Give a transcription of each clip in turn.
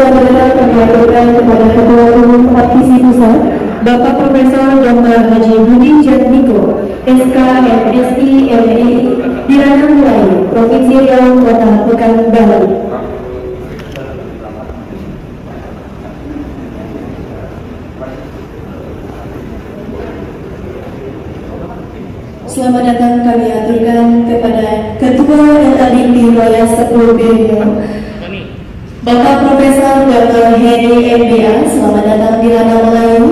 Selamat datang kami aturkan kepada Ketua Umum Aptisi Pusat, Bapak Profesor Dr. Haji Budi Jatmiko, SK MSI MI, di Ranang Melayu, Provinsi Riau, Kota Pekanbaru. Selamat datang kami aturkan kepada Ketua LADP Wilayah 10 Riau, Bapak Profesor Dr. Hedi MBA. Selamat datang di Ranang Melayu.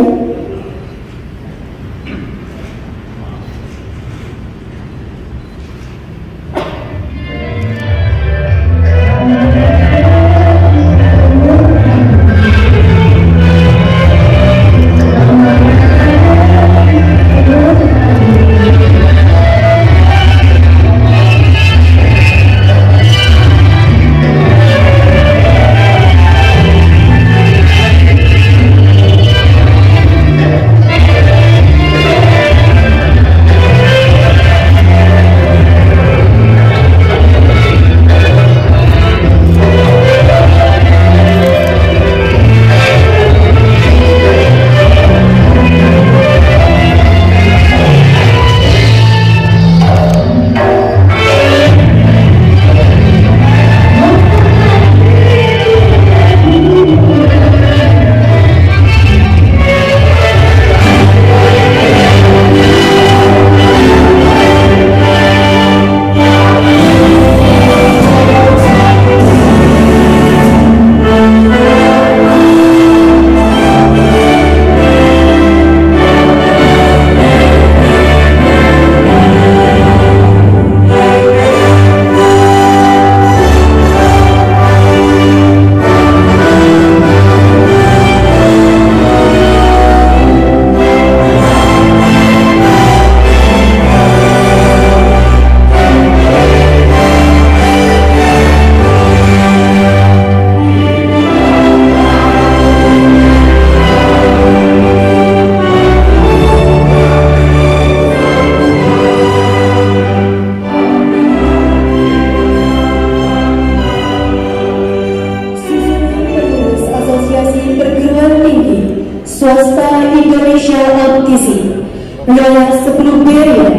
Swasta Indonesia Aptisi Wilayah 10 Riau,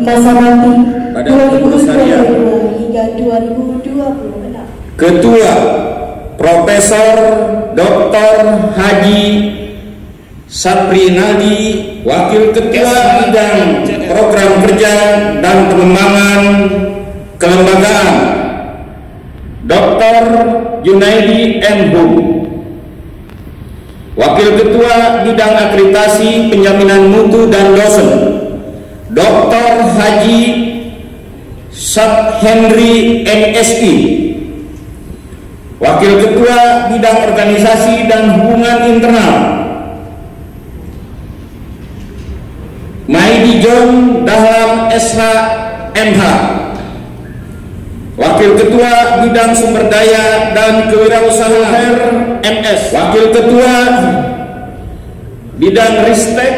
masa bakti 2022 hingga 2026. Ketua Profesor Dr. Haji Saprinadi, Wakil Ketua Bidang Program Kerja dan Pengembangan Kelembagaan Dr. Junaidi M. Hum, Wakil Ketua Bidang Akreditasi Penjaminan Mutu dan Dosen Dr. Haji Sab Henry MSI, Wakil Ketua Bidang Organisasi dan Hubungan Internal Maidi John Dahlam SH MH, Wakil Ketua Bidang Sumber Daya dan Kewirausahaan MS, Wakil Ketua Bidang Ristek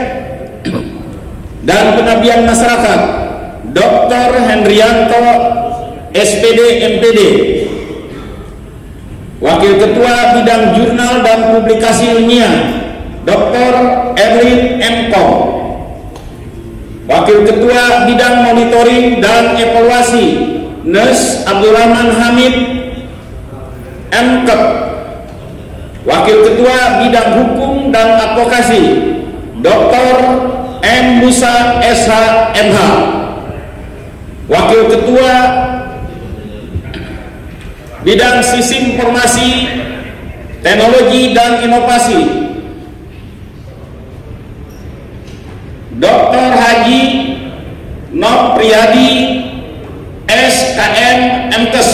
dan Pengabdian Masyarakat Dr. Hendrianto SPD MPD, Wakil Ketua Bidang Jurnal dan Publikasi Ilmiah Dr. Erwin M. Kong, Wakil Ketua Bidang Monitoring dan Evaluasi Nes Abdurrahman Hamid MKep, Wakil Ketua Bidang Hukum dan Advokasi Dr. M. Musa SH MH, Wakil Ketua Bidang Sistem Informasi Teknologi dan Inovasi Dr. Haji Nob Priyadi SKM MKes,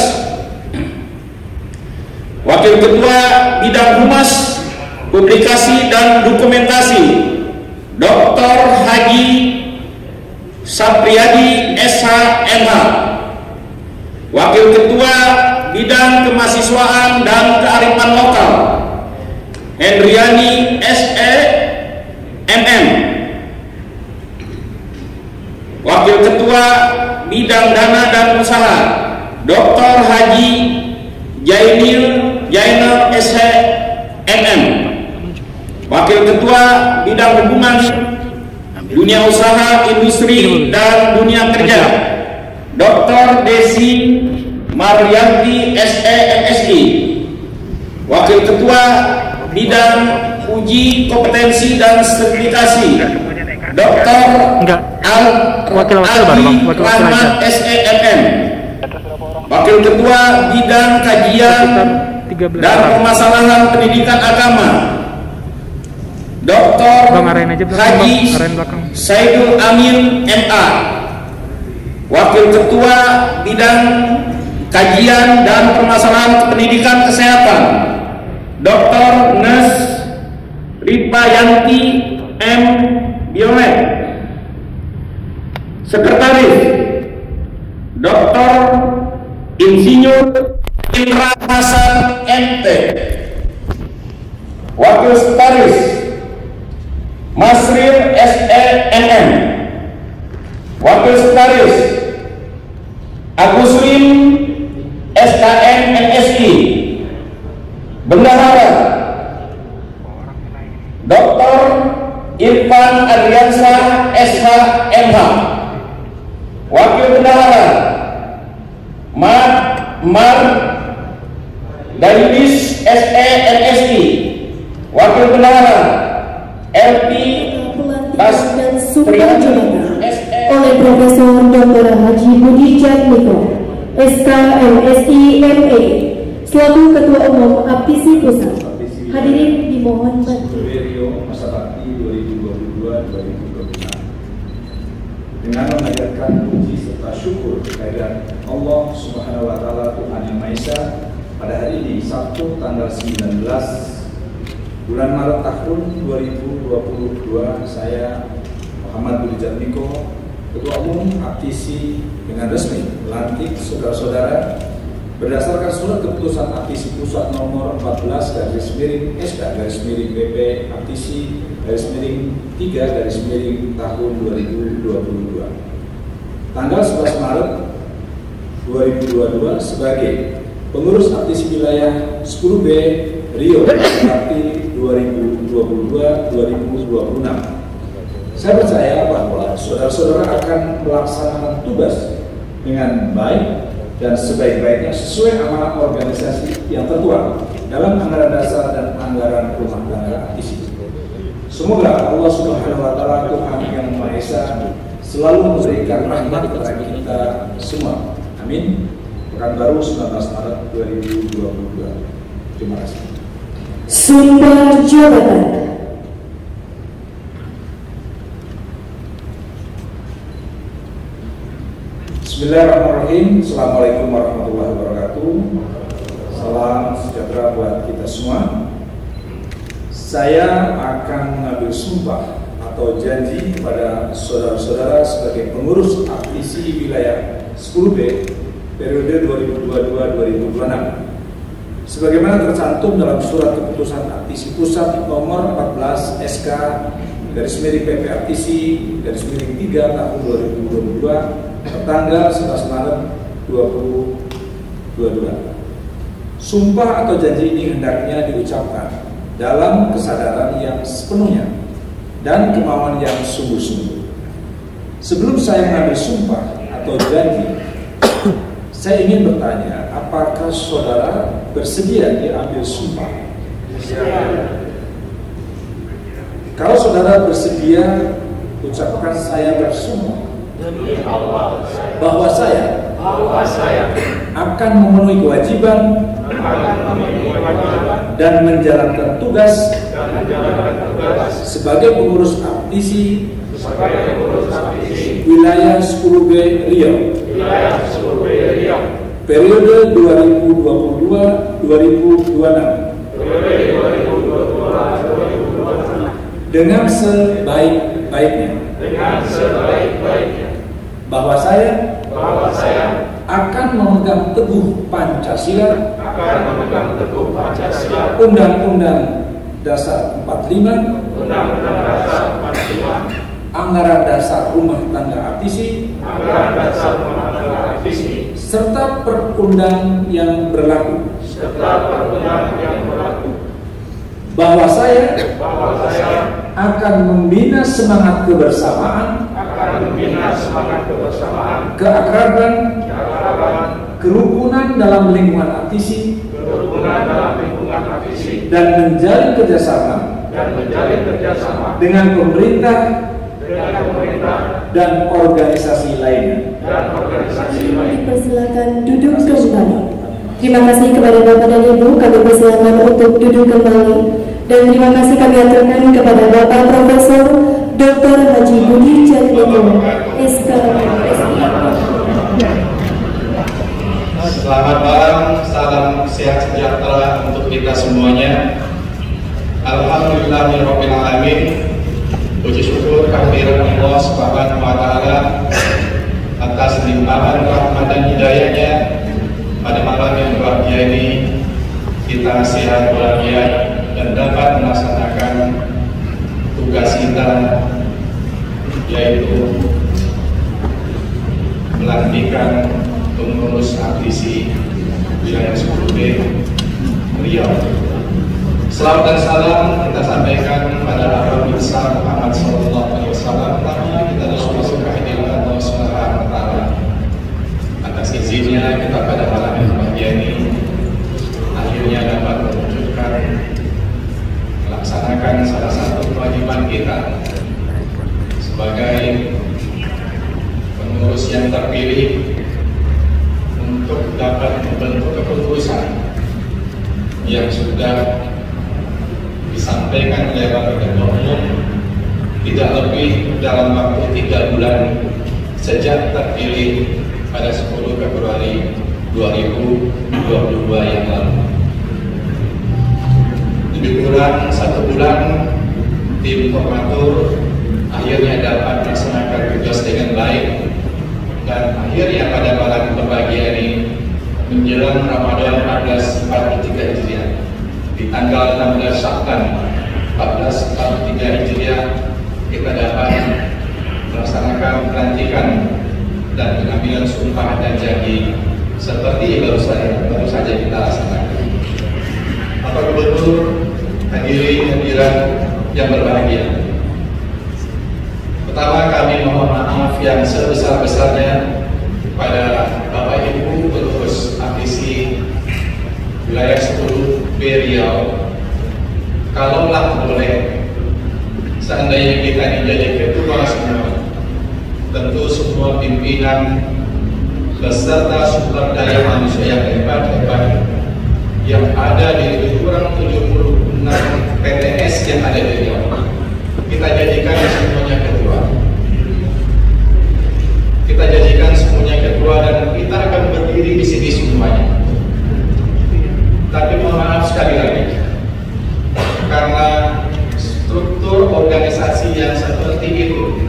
Wakil Ketua Bidang Humas Publikasi dan Dokumentasi Dr. Haji Sapriyadi SH MH, Wakil Ketua Bidang Kemahasiswaan dan Kearifan Lokal Hendriani SE MM, Wakil Ketua Bidang Dana dan Usaha Dr. Haji Jainal SH MM. Wakil Ketua Bidang Hubungan Dunia Usaha, Industri, dan Dunia Kerja, Dr. Desi Maryanti SE MSI. Wakil Ketua Bidang Uji Kompetensi dan Sertifikasi, Dr. Al-Adi Rahmat SEMM. Wakil Ketua Bidang Kajian dan Permasalahan Pendidikan Agama, Dr. Haji Saidul Amin MA. Wakil Ketua Bidang Kajian dan Permasalahan Pendidikan Kesehatan, Dr. Nes Ripayanti M. Biomed. Sekretaris, Dr. Insinyur Indra Hasan MT. Wakil Sekretaris, Masril SENM. Wakil Sekretaris, Agus Lim SKM MSI. Bendahara, Dr. Irfan Adriansyah SHMH. Wakil Bendahara, Mar Dayudis SENSI. Wakil Bendahara, LP dan sumpah jabatan oleh Profesor Dr. Haji Budi Jatmiko, SK MSI MA, selaku Ketua Umum APTISI Pusat. Hadirin dimohon bantu. Masa bakti 2022-2026 dengan memanjatkan puji serta syukur kehadirat Allah Subhanahu wa Ta'ala, Tuhan Yang Maha Esa, pada hari ini Sabtu tanggal 19 bulan Maret tahun 2022, saya Muhammad Budi Jatmiko, Ketua Umum APTISI, dengan resmi melantik saudara-saudara berdasarkan surat keputusan APTISI Pusat nomor 14/SK/BP APTISI /3/ tahun 2022. Tanggal 11 Maret 2022 sebagai pengurus APTISI wilayah 10B Rio berarti 2022-2026. Saya percaya bahwa saudara-saudara akan melaksanakan tugas dengan baik dan sebaik-baiknya sesuai amanat organisasi yang tertuang dalam anggaran dasar dan anggaran rumah tangga APTISI. Semoga Allah Subhanahu wa Ta'ala, Tuhan Yang Maha Esa, selalu memberikan rahmat kepada kita semua. Amin. Pekanbaru 19 Maret 2022. Terima kasih. Sumpah jabatan. Bismillahirrahmanirrahim. Assalamualaikum warahmatullahi wabarakatuh. Salam sejahtera buat kita semua. Saya akan mengambil sumpah atau janji kepada saudara-saudara sebagai pengurus APTISI wilayah 10B periode 2022-2026. Sebagaimana tercantum dalam surat keputusan APTISI Pusat nomor 14 SK/PP APTISI /3 tahun 2022 tertanggal 11 Maret 2022. Sumpah atau janji ini hendaknya diucapkan dalam kesadaran yang sepenuhnya dan kemauan yang sungguh-sungguh. Sebelum saya mengambil sumpah atau janji, saya ingin bertanya, apakah saudara bersedia diambil sumpah? Kalau saudara bersedia, ucapkan saya bersumpah bahwa saya akan memenuhi kewajiban dan menjalankan tugas sebagai pengurus APTISI wilayah 10B Rio periode 2022-2026 dengan sebaik-baiknya, bahwa saya akan memegang teguh Pancasila, Undang-Undang Dasar 45, Anggaran Dasar Rumah Tangga APTISI, serta perundang yang berlaku, bahwa saya akan membina semangat kebersamaan, keakraban, kerukunan dalam lingkungan aktisi, dan menjalin kerjasama dengan pemerintah dan organisasi lainnya. Persilakan duduk kembali. Terima kasih kepada Bapak dan Ibu, kami persilakan untuk duduk kembali. Dan terima kasih kami aturkan kepada Bapak Profesor Dr. Haji Budi Jatmiko, SK, SI. Selamat malam, salam sehat sejahtera untuk kita semuanya. Alhamdulillahirabbil alamin. Puji syukur kehadiran Allah Subhanahu wa taala atas limpahan rahmat dan hidayahnya. Pada malam yang bahagia ini kita sehat walafiat dan dapat melaksanakan tugas kita, yaitu melantikan pengurus aktisi wilayah 10B Riau. Salam dan salam kita sampaikan pada Nabi besar Muhammad SAW. Pertama kita harus masuk ke hadirat Allah Subhanahu wa taala. Atas izinnya kita pada malam yang bahagia ini akhirnya dapat mewujudkan melaksanakan salah satu kewajiban kita sebagai pengurus yang terpilih untuk dapat membentuk keputusan yang sudah disampaikan oleh Bapak Ketua Umum tidak lebih dalam waktu 3 bulan sejak terpilih pada 10 Februari 2022 yang lalu. Lebih kurang 1 bulan tim formatur akhirnya dapat melaksanakan tugas dengan baik, dan akhirnya pada malam berbahagia ini menjelang Ramadan 1443 Hijriah di tanggal 16 Sya'ban 1443 Hijriah kita dapat melaksanakan pelantikan dan pengambilan sumpah dan janji seperti baru saja kita laksanakan. Bapak Gubernur, hadirin yang berbahagia. Pertama, kami mohon maaf yang sebesar-besarnya pada Bapak Ibu pengurus aktisi wilayah 10B Riau. Kalaulah boleh, seandainya kita menjadi ketua semua, tentu semua pimpinan beserta sumber daya manusia yang hebat-hebat yang ada di lebih kurang 76 PTS yang ada di Riau, kita jadikan semuanya ketua. Kita jadikan semuanya ketua dan kita akan berdiri di sini semuanya. Tapi mohon maaf sekali lagi, karena struktur organisasi yang seperti itu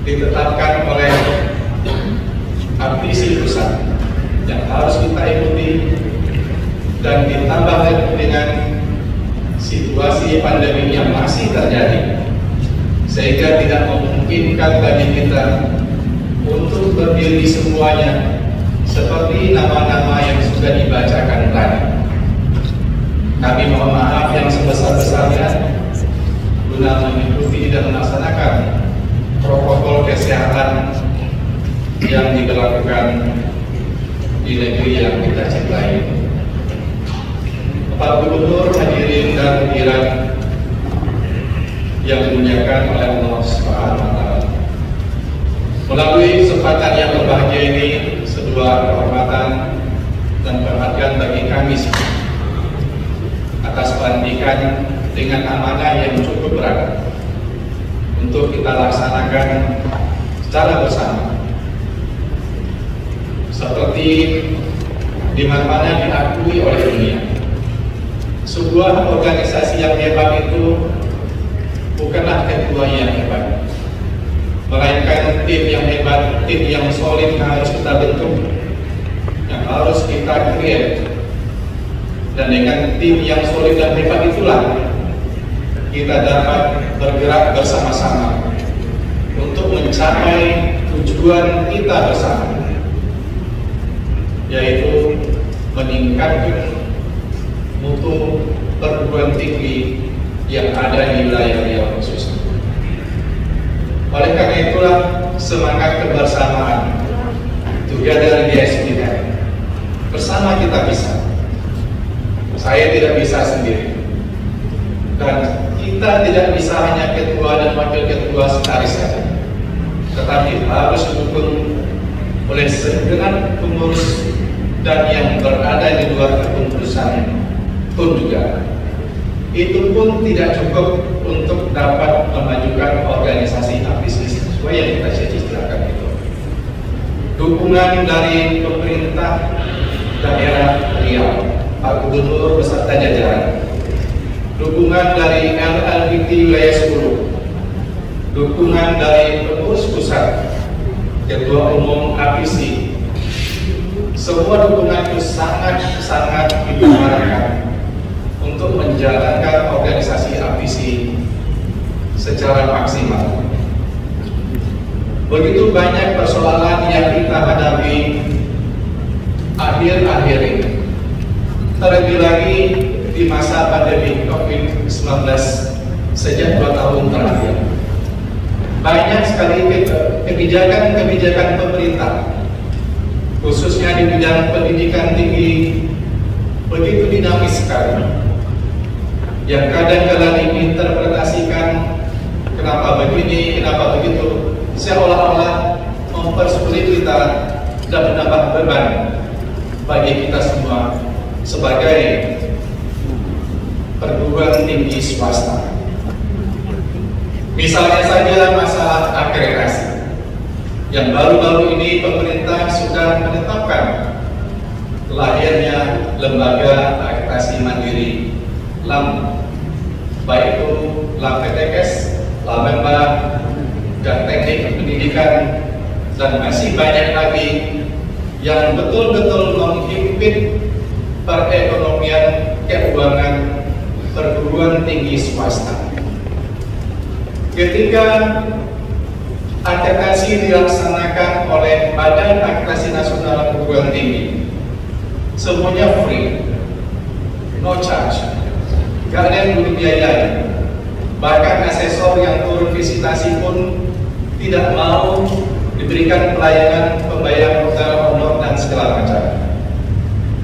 ditetapkan oleh aktisi pusat yang harus kita ikuti, dan ditambah dengan situasi pandemi yang masih terjadi, sehingga tidak memungkinkan bagi kita untuk berdiri semuanya seperti nama-nama yang sudah dibacakan tadi. Kami mohon maaf yang sebesar-besarnya guna mengikuti dan melaksanakan protokol kesehatan yang diberlakukan di negeri yang kita cintai. Bapak Gubernur, hadirin dan hadirat yang dimuliakan oleh Allah Subhanahu wa taala. Melalui kesempatan yang berbahagia ini, sebuah kehormatan dan penghargaan bagi kami atas pelantikan dengan amanah yang cukup berat untuk kita laksanakan secara bersama. Seperti di mana-mana diakui oleh dunia, sebuah organisasi yang hebat itu bukanlah ketua yang hebat, melainkan tim yang hebat, tim yang solid yang harus kita bentuk, yang harus kita create. Dan dengan tim yang solid dan hebat itulah kita dapat bergerak bersama-sama untuk mencapai tujuan kita bersama, yaitu meningkatkan mutu perguruan tinggi yang ada di wilayah Riau khususnya. Oleh karena itulah semangat kebersamaan Together Yes We Can, bersama kita bisa. Saya tidak bisa sendiri, dan kita tidak bisa hanya ketua dan wakil ketua sekali saja, tetapi harus didukung oleh segenap pengurus dan yang berada di luar kepengurusan pun juga. Itu pun tidak cukup untuk dapat memajukan organisasi APSI sesuai yang kita cita-citakan itu. Dukungan dari pemerintah daerah Riau, Pak Gubernur beserta jajaran, dukungan dari LLPT wilayah 10, dukungan dari pengurus pusat, ketua umum APSI, semua dukungan itu sangat dibutuhkan untuk menjalankan organisasi APSI secara maksimal. Begitu banyak persoalan yang kita hadapi akhir-akhir ini, terlebih lagi di masa pandemi COVID-19 sejak 2 tahun terakhir. Banyak sekali kebijakan-kebijakan pemerintah, khususnya di bidang pendidikan tinggi, begitu dinamis sekali, yang kadang-kadang diinterpretasikan kenapa begini, kenapa begitu, seolah-olah mempersulit kita dan menambah beban bagi kita semua sebagai perguruan tinggi swasta. Misalnya saja masalah akreditasi, yang baru-baru ini pemerintah sudah menetapkan lahirnya lembaga akreditasi mandiri LAM, baik itu LAM PTKes, LAM Memba, dan teknik pendidikan, dan masih banyak lagi yang betul-betul menghimpit perekonomian keuangan perguruan tinggi swasta. Ketika akreditasi dilaksanakan oleh Badan Akreditasi Nasional Perguruan Tinggi, semuanya free, no charge, gak ada yang dibiayai. Bahkan asesor yang turun visitasi pun tidak mau diberikan pelayanan pembayaran hotel, honor, dan segala macam.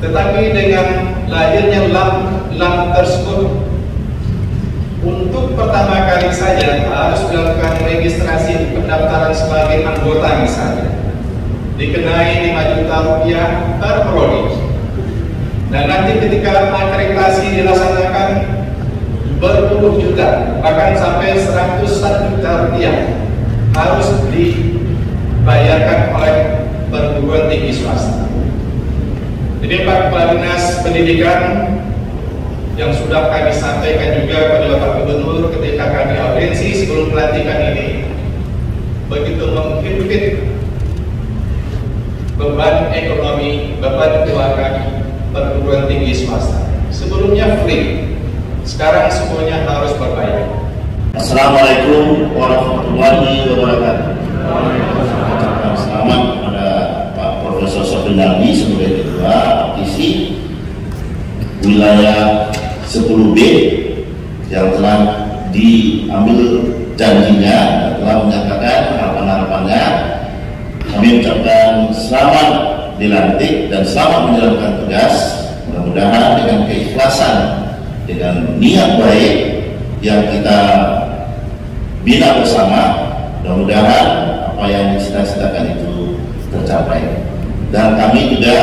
Tetapi dengan lahirnya LAM tersebut, untuk pertama kali saja harus dilakukan registrasi pendaftaran sebagai anggota misalnya, dikenai 5 juta rupiah per prodi. Dan nanti ketika akreditasi dilaksanakan berpuluh juta, bahkan sampai 101 juta rupiah harus dibayarkan oleh perguruan tinggi swasta. Jadi Pak Kepala Dinas Pendidikan yang sudah kami sampaikan juga kepada Bapak Gubernur ketika kami audiensi sebelum pelantikan ini, begitu menghimpit beban ekonomi, beban keuangan perguruan tinggi swasta. Sebelumnya free, sekarang semuanya harus berbayar. Assalamualaikum warahmatullahi wabarakatuh. Selamat kepada Pak Profesor Sofrindardi sebagai Ketua APSI wilayah 10B yang telah diambil janjinya dan telah menyatakan harapan-harapannya. Kami ucapkan selamat dilantik dan selamat menjalankan tugas. Mudah-mudahan dengan keikhlasan, dengan niat baik yang kita bina bersama, mudah-mudahan apa yang dicita-citakan itu tercapai. Dan kami juga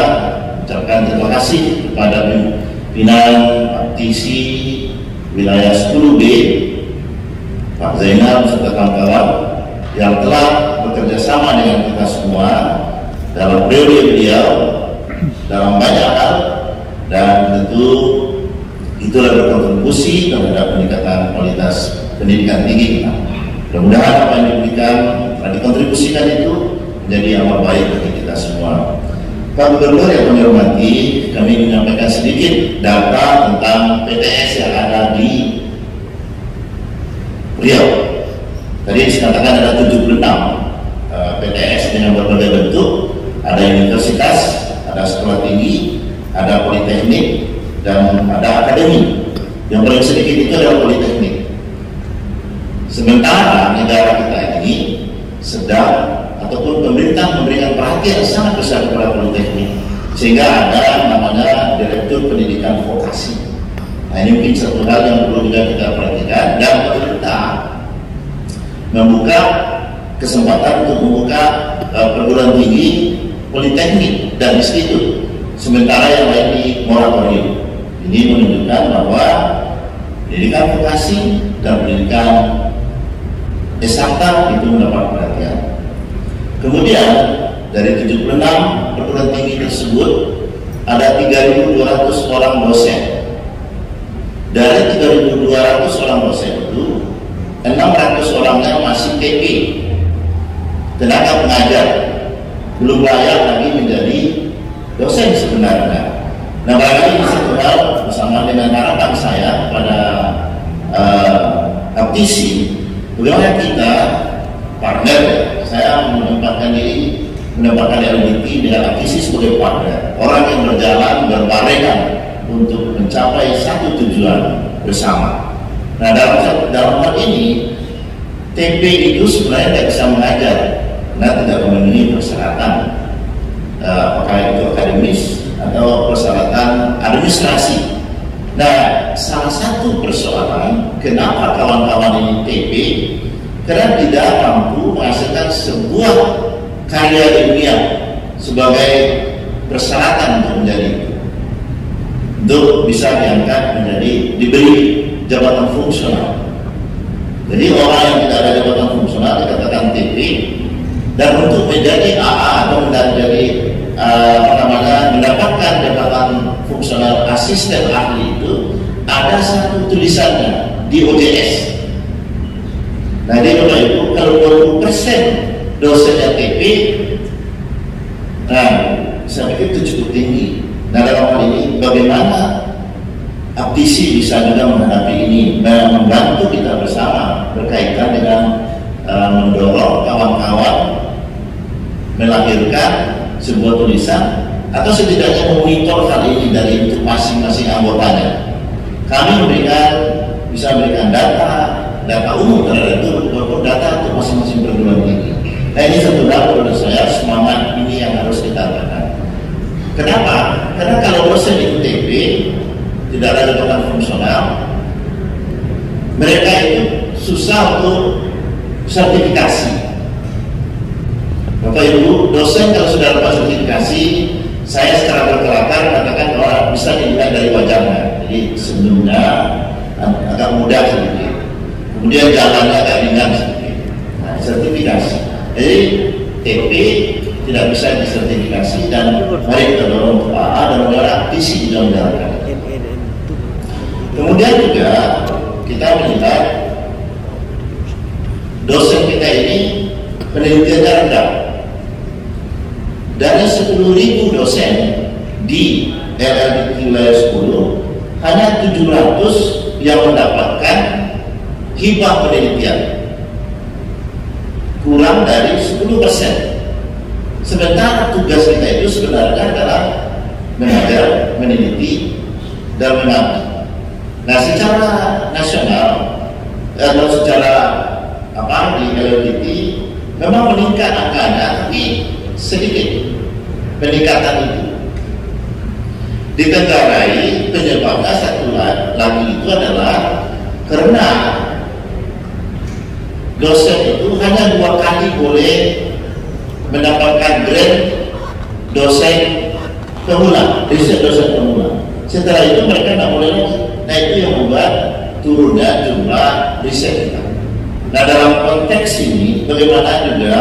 ucapkan terima kasih kepada pimpinan APSI wilayah 10B, Pak Zainal serta kawan-kawan yang telah bekerja sama dengan kita semua dalam periode beliau dalam banyak hal, dan tentu itulah berkontribusi terhadap peningkatan kualitas pendidikan tinggi kita. Mudah-mudahan apa yang diberikan dan dikontribusikan itu menjadi amal baik bagi kita semua. Pak Gubernur yang kami hormati, kami menyampaikan sedikit data tentang PTS yang ada di Riau. Tadi dikatakan ada 76 PTS dengan berbagai bentuk, ada universitas, ada sekolah tinggi, ada politeknik, dan ada akademi. Yang paling sedikit itu adalah politeknik. Sementara negara kita ini sedang ataupun pemerintah memberikan perhatian sangat besar kepada politeknik, sehingga ada namanya Direktur Pendidikan Vokasi. Nah, ini mungkin satu hal yang perlu juga kita perhatikan, dan pemerintah membuka kesempatan untuk membuka perguruan tinggi politeknik dan institut, sementara yang lain di moratorium. Ini menunjukkan bahwa pendidikan vokasi dan pendidikan S1 itu mendapat perhatian. Kemudian dari 76 perguruan tinggi tersebut ada 3.200 orang dosen. Dari 3.200 orang dosen itu 600 orangnya masih TP, tenaga pengajar, belum layak lagi menjadi dosen sebenarnya. Nah, barangkali satu hal bersama dengan harapan saya pada Aptisi, bagaimana kita partner, saya menempatkan LBT dengan Aptisi sebagai partner, orang yang berjalan berbarengan untuk mencapai satu tujuan bersama. Nah, dalam hal ini TP itu sebenarnya tidak bisa mengajar karena tidak memenuhi persyaratan, apakah itu akademis atau persyaratan administrasi. Nah, salah satu persoalan kenapa kawan-kawan ini TP, karena tidak mampu menghasilkan sebuah karya ilmiah sebagai persyaratan untuk menjadi itu, untuk bisa diangkat menjadi diberi jabatan fungsional. Jadi orang yang tidak ada jabatan fungsional dikatakan TP, dan untuk menjadi AA atau menjadi mendapatkan jabatan fungsional asisten ahli itu ada satu tulisannya di OJS. Nah, di Bapak Ibu, kalau 20% dosennya TP, nah saya pikir itu cukup tinggi. Nah, dalam hal ini bagaimana Aptisi bisa juga menghadapi ini, membantu kita bersama berkaitan dengan mendorong kawan-kawan melahirkan sebuah tulisan atau setidaknya memonitor hal ini dari untuk masing-masing anggotanya. Kami bisa memberikan data umum terhadap itu, maupun data untuk masing-masing perguruan tinggi. Nah, ini satu hal menurut saya semangat ini yang harus kita lakukan. Kenapa? Karena kalau dosen itu TP, tidak ada jabatan fungsional, mereka itu susah untuk sertifikasi. Bapak Ibu, dosen kalau sudah dapat sertifikasi, saya secara berkelakar katakan bahwa bisa dilihat dari wajahnya. Jadi sebelumnya agak mudah sedikit, kemudian jalannya agak ringan sedikit. Nah, sertifikasi. Jadi TP tidak bisa disertifikasi, dan mari kita dorong AA dan negara Aptisi juga menjalankan. Kemudian juga kita melihat dosen kita ini penelitiannya rendah. Dari 10.000 dosen di LLDT wilayah 10, hanya 700 yang mendapatkan hibah penelitian, kurang dari 10%. Sementara tugas kita itu sebenarnya adalah mengajar, meneliti, dan mengabdi. Nah, secara nasional atau secara di LLDT memang meningkat angkanya, tapi sedikit peningkatan itu. Ditenggarai penyebabnya satu lagi itu adalah karena dosen itu hanya 2 kali boleh mendapatkan grade dosen pemula, riset dosen pemula. Setelah itu mereka tidak boleh lagi. Nah, itu yang membuat turunnya jumlah riset kita. Nah, dalam konteks ini bagaimana juga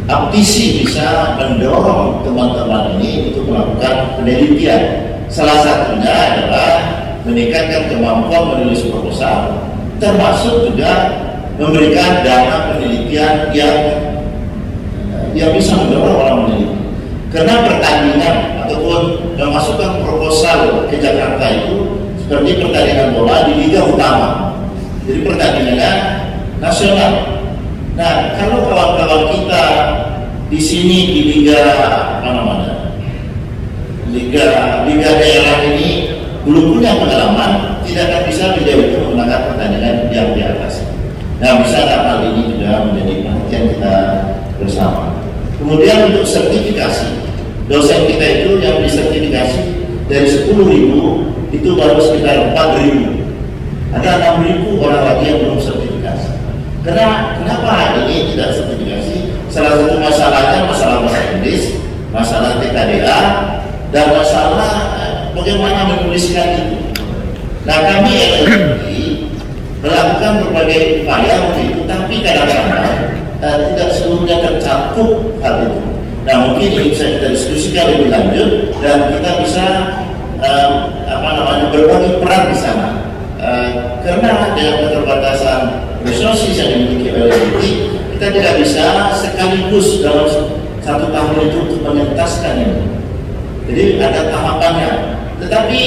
Aptisi bisa mendorong teman-teman ini untuk melakukan penelitian. Salah satunya adalah meningkatkan kemampuan menulis proposal, termasuk juga memberikan dana penelitian yang bisa mendorong orang meneliti. Karena pertandingan ataupun memasukkan proposal ke Jakarta itu seperti pertandingan bola di liga utama. Jadi pertandingannya nasional. Nah, kalau kawan-kawan kita di sini di liga liga daerah ini belum punya pengalaman, tidak akan bisa beliau itu memenangkan pertandingan yang di atas. Nah, bisa hal ini juga menjadi perhatian kita bersama. Kemudian untuk sertifikasi, dosen kita itu yang disertifikasi dari 10.000 itu baru sekitar 4.000. Ada 6.000 orang lagi yang belum sertifikasi. Kenapa ini tidak sertifikasi? Salah satu masalahnya masalah bahasa Inggris, masalah TKDA, dan masalah bagaimana menuliskan itu. Nah, kami LLI melakukan berbagai upaya untuk itu, tapi kadang-kadang tidak seluruhnya tercakup hal itu. Nah, mungkin ini bisa kita diskusikan lebih lanjut dan kita bisa berbagi peran di sana. Karena dengan keterbatasan resources yang dimiliki oleh LLI, kita tidak bisa sekaligus dalam satu tahun itu untuk mengentaskan ini. Jadi ada tahapannya, tetapi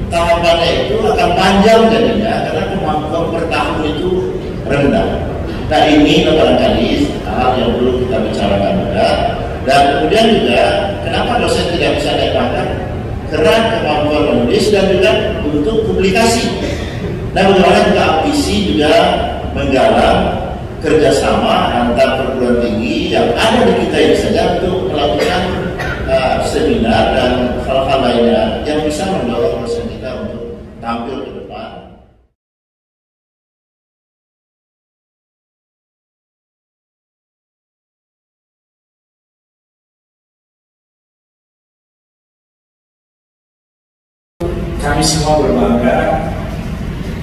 tahapannya itu akan panjang jadinya karena kemampuan per tahun itu rendah. Nah, ini barangkali hal yang perlu kita bicarakan juga. Dan kemudian juga kenapa dosen tidak bisa naik pangkat? Karena kemampuan menulis dan juga untuk publikasi. Nah, bagaimana juga APC juga menggalang kerjasama antar perguruan tinggi yang ada di kita ini saja untuk melakukan seminar dan hal-hal lainnya yang bisa mendorong dosen kita untuk tampil ke depan. Kami semua berbangga,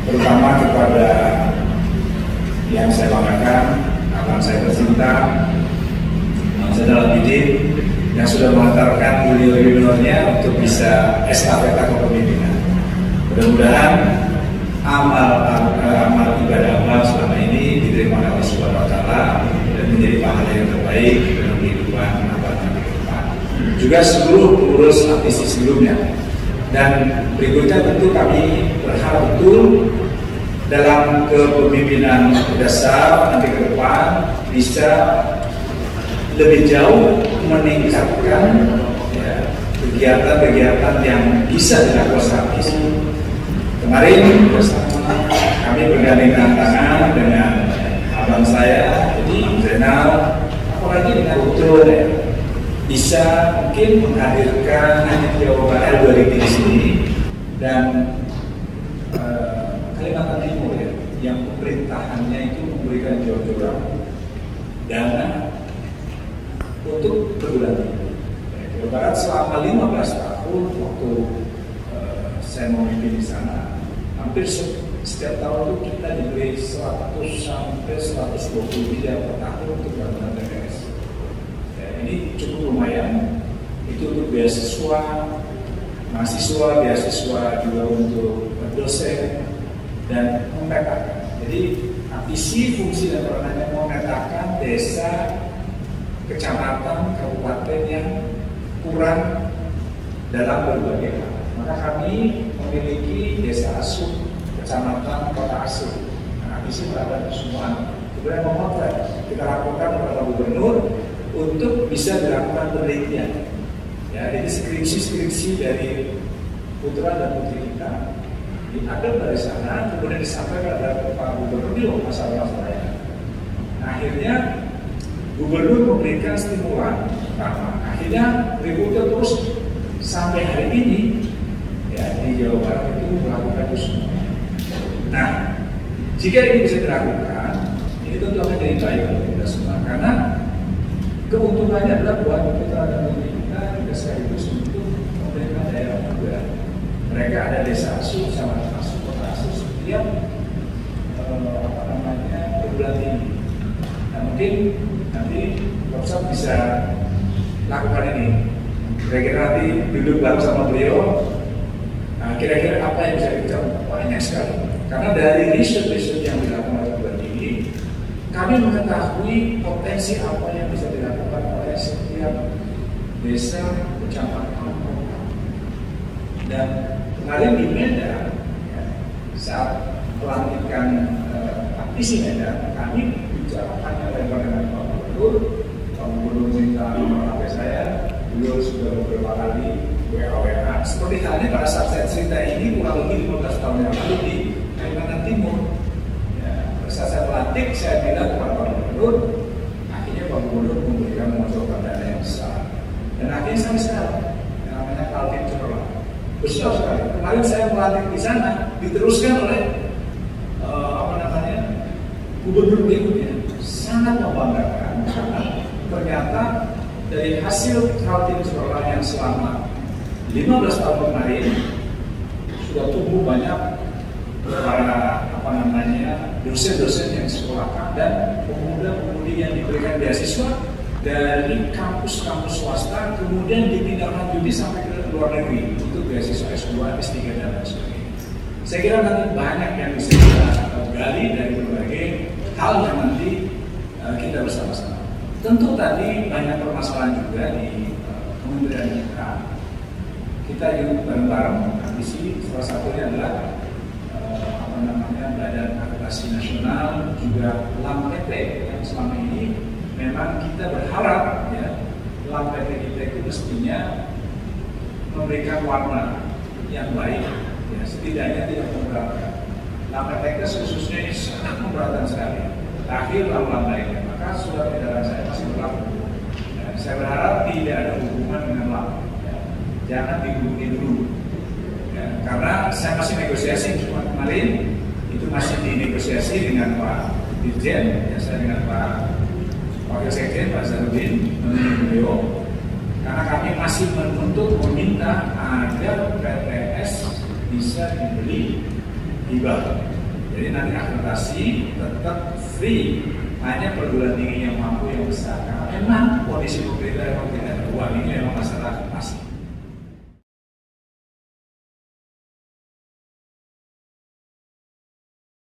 terutama kepada yang saya banggakan, abang saya tercinta, Saudara Bidin, yang sudah mengantarkan beliau juniornya untuk bisa estafeta kepemimpinan. Mudah-mudahan amal ibadah abang selama ini diterima oleh Allah Subhanahu Wa Taala dan menjadi pahala yang terbaik dalam kehidupan abang nanti ke depan. Juga seluruh pengurus APC sebelumnya. Dan berikutnya tentu kami berharap betul dalam kepemimpinan dasar nanti ke depan bisa lebih jauh meningkatkan kegiatan-kegiatan yang bisa dilakukan APC. Kemarin kami bergandengan tangan dengan abang saya, jadi Zainal, apalagi dengan betul bisa mungkin menghadirkan Jawa Barat 2000 di sini dan Kalimantan Timur ya, yang pemerintahannya itu memberikan jor-joran dana untuk perguruan tinggi. Jawa Barat selama 15 tahun waktu saya memimpin di sana, hampir setiap tahun itu kita diberi 100 sampai 120 miliar per tahun untuk bangunan TPS. Ini cukup lumayan, itu untuk beasiswa, mahasiswa, beasiswa juga untuk dosen dan memetakan. Jadi APC fungsi dan peranannya memetakan desa, kecamatan, kabupaten yang kurang dalam berbagai hal. Maka kami memiliki desa asuh, kecamatan, kota asuh. Nah, APC berada di semua. Kemudian memotret, kita lakukan kepada gubernur untuk bisa dilakukan penelitian. Ya, jadi skripsi dari putra dan putri kita diadap dari sana, kemudian disampaikan kepada Pak Gubernur masalah-masalahnya. Nah, akhirnya Gubernur memberikan stimulan pertama. Akhirnya berikutnya terus sampai hari ini ya, di Jawa Barat itu melakukan itu semua. Nah, jika ini bisa dilakukan, ini tentu akan jadi baik untuk kita semua karena keuntungannya adalah buat putra dan putri kita juga sekaligus untuk memberikan daerah juga. Mereka ada desa asuh, sama asuh, kota asuh setiap perguruan tinggi. Nah, mungkin nanti Bapak bisa lakukan ini. Kira-kira nanti duduk bareng sama beliau. Nah, kira-kira apa yang bisa kita banyak sekali. Karena dari riset yang dilakukan oleh perguruan tinggi, kami mengetahui potensi apa yang bisa dilakukan oleh setiap desa, kecamatan, kota. Dan kemarin di Medan, ya, saat pelantikan APC Medan, kami bicara hanya lebar dengan Pak Gubernur minta nomor HP saya, beliau sudah beberapa kali WA seperti halnya pada saat saya cerita ini kurang lebih 15 tahun yang lalu di Kalimantan Timur. Ya, pada saat saya pelantik, saya bilang kepada Pak Gubernur, akhirnya Pak Gubernur memberikan mengucapkan dana yang besar. Dan akhirnya sampai sekarang, yang namanya Kaltim Cemerlang, besar sekali. Kemarin saya melantik di sana, diteruskan oleh Gubernur berikutnya. Sangat membanggakan karena ternyata dari hasil Kaltim Cemerlang yang selama 15 tahun kemarin sudah tumbuh banyak para dosen-dosen yang sekolahkan dan pemuda-pemudi yang diberikan beasiswa dari kampus-kampus swasta kemudian ditindaklanjuti sampai ke luar negeri untuk beasiswa S2, S3 dan lain sebagainya. Saya kira nanti banyak yang bisa kita gali dari berbagai hal yang nanti kita bersama-sama. Tentu tadi banyak permasalahan juga di kementerian kita. Kita yuk bareng-bareng ambisi, salah satunya adalah Badan Akreditasi Nasional, juga LAM PT yang selama ini memang kita berharap ya LAM PT kita itu mestinya memberikan warna yang baik, ya, setidaknya tidak memberatkan. LAM PT kita khususnya ini sangat memberatkan sekali. Terakhir LAM lainnya, maka surat edaran saya masih berlaku. Ya, saya berharap tidak ada hubungan dengan LAM. Ya, jangan dihubungi dulu. Ya, karena saya masih negosiasi cuma kemarin itu masih dinegosiasi dengan Pak Dirjen, ya, saya dengan Pak Wakil Sekjen Pak Zarudin, beliau, karena kami masih menuntut meminta agar PTS bisa dibeli hibah. Jadi nanti akreditasi tetap free, hanya perguruan tinggi yang mampu yang besar. Karena memang kondisi pemerintah memang tidak ada uang, ini memang masalah akreditasi.